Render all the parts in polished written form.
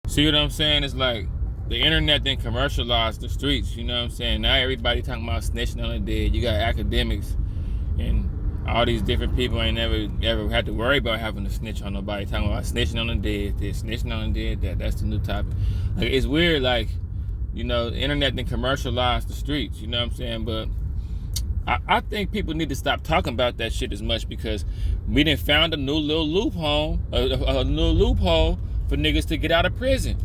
See what I'm saying? It's like the internet then commercialized the streets. You know what I'm saying? Now everybody talking about snitching on the dead. You got academics and all these different people ain't ever had to worry about having to snitch on nobody. Talking about snitching on the dead, this snitching on the dead, that. That's the new topic. Like it's weird. Like the internet then commercialized the streets. You know what I'm saying? But I think people need to stop talking about that shit as much because we done found a new little loophole, a new loophole for niggas to get out of prison.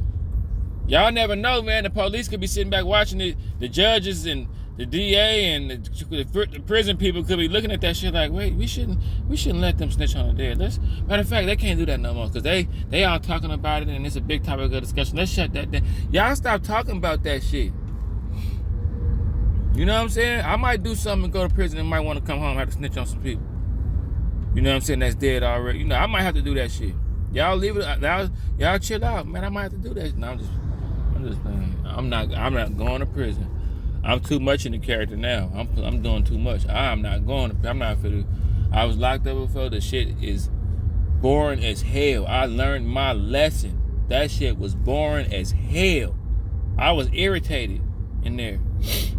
Y'all never know, man. The police could be sitting back watching it. The judges and the DA and the prison people could be looking at that shit like, wait, we shouldn't let them snitch on the dead. Matter of fact, they can't do that no more because they all talking about it and it's a big topic of discussion. Let's shut that down. Y'all stop talking about that shit. You know what I'm saying? I might do something and go to prison and might want to come home and have to snitch on some people. You know what I'm saying? That's dead already. I might have to do that shit. Y'all leave it. Y'all chill out, man. I might have to do that. No, I'm just playing. I'm not going to prison. I'm too much in the character now. I'm doing too much. I'm not going to. I'm not finna. I was locked up before. The shit is boring as hell. I learned my lesson. That shit was boring as hell. I was irritated in there.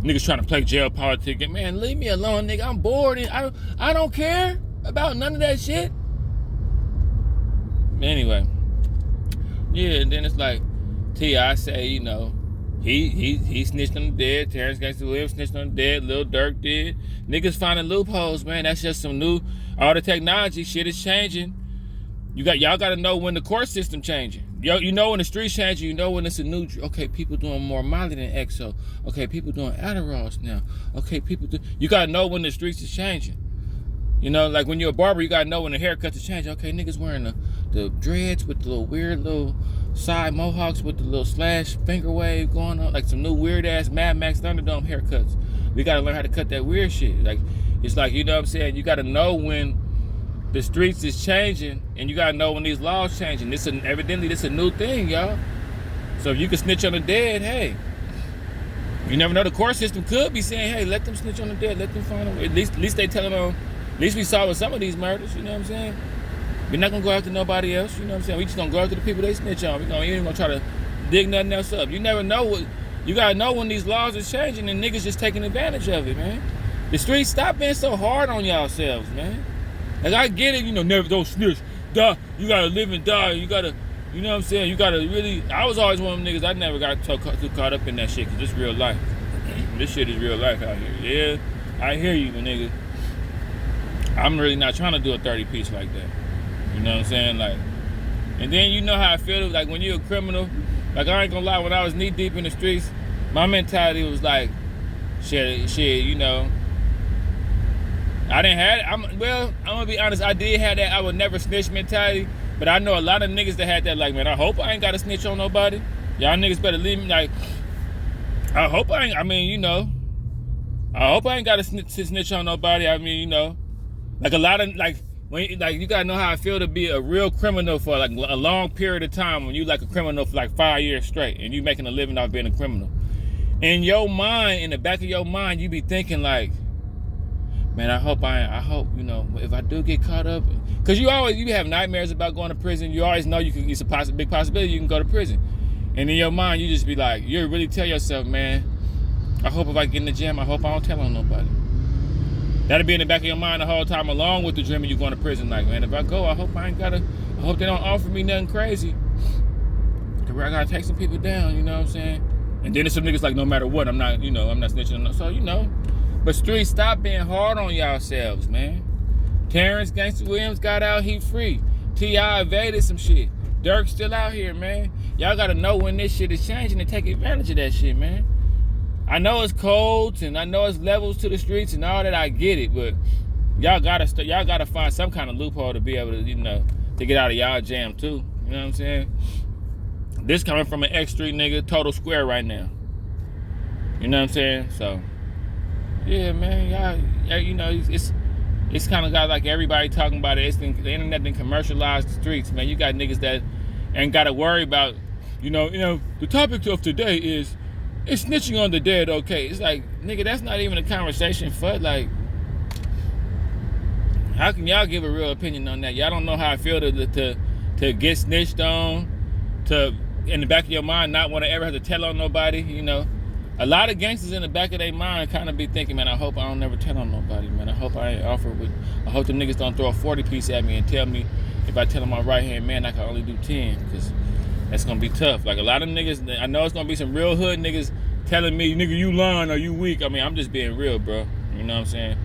Niggas trying to play jail politics. Man, leave me alone, nigga. I'm bored. And I don't care about none of that shit. Anyway. Yeah, and then it's like T.I. say, he snitched on the dead. Terrance Gansgsta snitched on the dead. Lil Durk did. Niggas finding loopholes, man. That's just some new. All the technology shit is changing. Y'all got to know when the court system changing. You know when the streets changing. You know when it's a new. Okay, people doing more Molly than XO. Okay, people doing Adderalls now. Okay, you got to know when the streets is changing. Like when you're a barber, you got to know when the haircuts is changing. Okay, niggas wearing the dreads with the little weird little side mohawks with the little slash finger wave going on, like some new weird ass Mad Max Thunderdome haircuts. We got to learn how to cut that weird shit. Like it's like, you know what I'm saying? You got to know when the streets is changing, and you gotta know when these laws changing. Evidently this a new thing, y'all. So if you can snitch on the dead, hey, you never know. The court system could be saying, hey, let them snitch on the dead, let them find them. At least they telling on. At least we saw with some of these murders. You know what I'm saying? We're not gonna go after nobody else. You know what I'm saying? We just gonna go after the people they snitch on. We ain't gonna try to dig nothing else up. You never know what. You gotta know when these laws is changing and niggas just taking advantage of it, man. The streets, stop being so hard on yourselves, man. Like I get it, never don't snitch. Die. You gotta live and die. You gotta, you know what I'm saying? You gotta really. I was always one of them niggas. I never got too caught up in that shit because it's real life. This shit is real life out here. Yeah, I hear you, nigga. I'm really not trying to do a 30 piece like that. You know what I'm saying? Like, and then you know how I feel. Like when you're a criminal. Like I ain't gonna lie. When I was knee deep in the streets, my mentality was like, shit. I didn't have it. I'm gonna be honest, I did have that I would never snitch mentality, but I know a lot of niggas that had that, like, man, I hope I ain't gotta snitch on nobody. Y'all niggas better leave me, like, I hope I ain't, I hope I ain't gotta snitch on nobody. Like a lot of, like, you gotta know how I feel to be a real criminal for like a long period of time when you like a criminal for like 5 years straight and you making a living off being a criminal. In your mind, in the back of your mind, you be thinking like, man, I hope, if I do get caught up, because you have nightmares about going to prison. You always know it's a big possibility you can go to prison. And in your mind, you just be like, you really tell yourself, man, I hope if I get in the jam, I hope I don't tell on nobody. That'll be in the back of your mind the whole time, along with the dream of you going to prison. Like, man, if I go, I hope they don't offer me nothing crazy. Cause I gotta take some people down, you know what I'm saying? And then there's some niggas like, no matter what, I'm not snitching on them. So, but streets, stop being hard on yourselves, man. Terrance Gansgsta got out, he free. T.I. evaded some shit. Durk still out here, man. Y'all gotta know when this shit is changing and take advantage of that shit, man. I know it's codes and I know it's levels to the streets and all that. I get it, but y'all gotta find some kind of loophole to be able to, to get out of y'all jam too. You know what I'm saying? This coming from an X Street nigga, total square right now. You know what I'm saying? So. Yeah, man, y'all, it's kind of got like everybody talking about it. The internet done commercialized the streets, man. You got niggas that ain't got to worry about, the topic of today is snitching on the dead, okay? It's like, nigga, that's not even a conversation for, like, how can y'all give a real opinion on that? Y'all don't know how I feel to get snitched on, to in the back of your mind not want to ever have to tell on nobody, you know. A lot of gangsters in the back of their mind kind of be thinking, man, I hope I don't never tell on nobody, man. I hope I ain't offer with, I hope the niggas don't throw a 40 piece at me and tell me if I tell them my right hand man I can only do 10, because that's gonna be tough. Like a lot of niggas, I know it's gonna be some real hood niggas telling me, nigga, you lying or you weak. I mean, I'm just being real, bro. You know what I'm saying?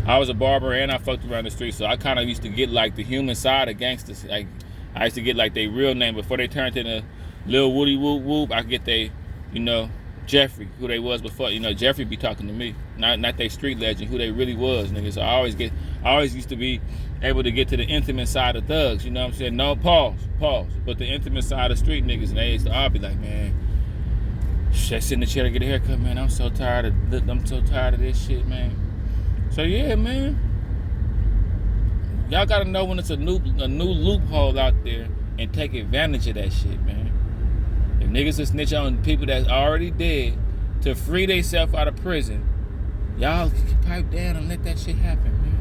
I was a barber and I fucked around the street, so I kind of used to get like the human side of gangsters. Like I used to get like their real name before they turned into Lil Woody Whoop Whoop. I get they, you know, Jeffrey, who they was before. You know, Jeffrey be talking to me, not they street legend, who they really was, nigga. So I always used to be able to get to the intimate side of thugs. You know what I'm saying? No, pause, but the intimate side of street niggas, and they used to all be like, man, I sit in the chair to get a haircut, man. I'm so tired of this shit, man. So yeah, man, y'all gotta know when it's a new loophole out there and take advantage of that shit, man. If niggas will snitch on people that's already dead to free themselves out of prison, y'all pipe down and let that shit happen, man.